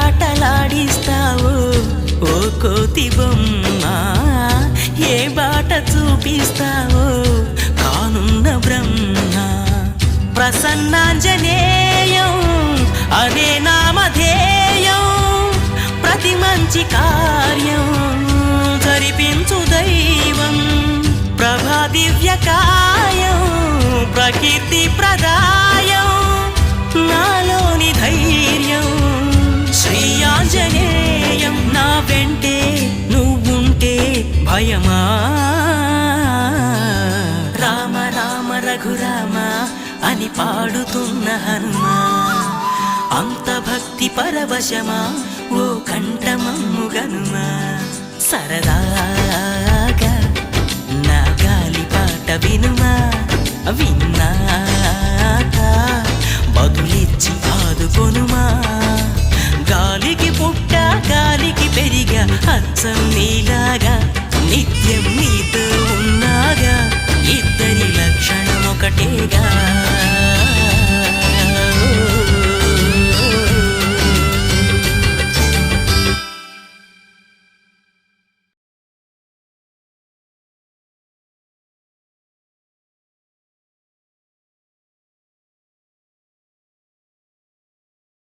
ఆటలాడిస్తావు ఓ కోతి బొమ్మ, ఏ బాట చూపిస్తావు కానున్న బ్రహ్మ. ప్రసన్నాంజనేయం అనే నామధేయం, ప్రతి మంచి కార్యం జరిపించు దైవం. ప్రభా దివ్యకాయం ప్రకీర్తి ప్రదాయం, నాలోని ధైర్యం శ్రీ ఆంజనేయం. నా వెంటే నువ్వుంటే భయమా? రామ రామ రఘురామ అని పాడుతున్న హనుమా, అంత భక్తి పరవశమా ఓ కంఠమమ్ము గనుమా. సరదాగా నా గాలి పాట వినుమా, విన్నాక బదులిచ్చి ఆదుకొనుమా. గాలికి పుట్ట గాలికి పెరిగా అచ్చం నీలాగా, నిత్యం నీతో ఉన్నాగా, ఇద్దరి లక్షణం ఒకటేగా.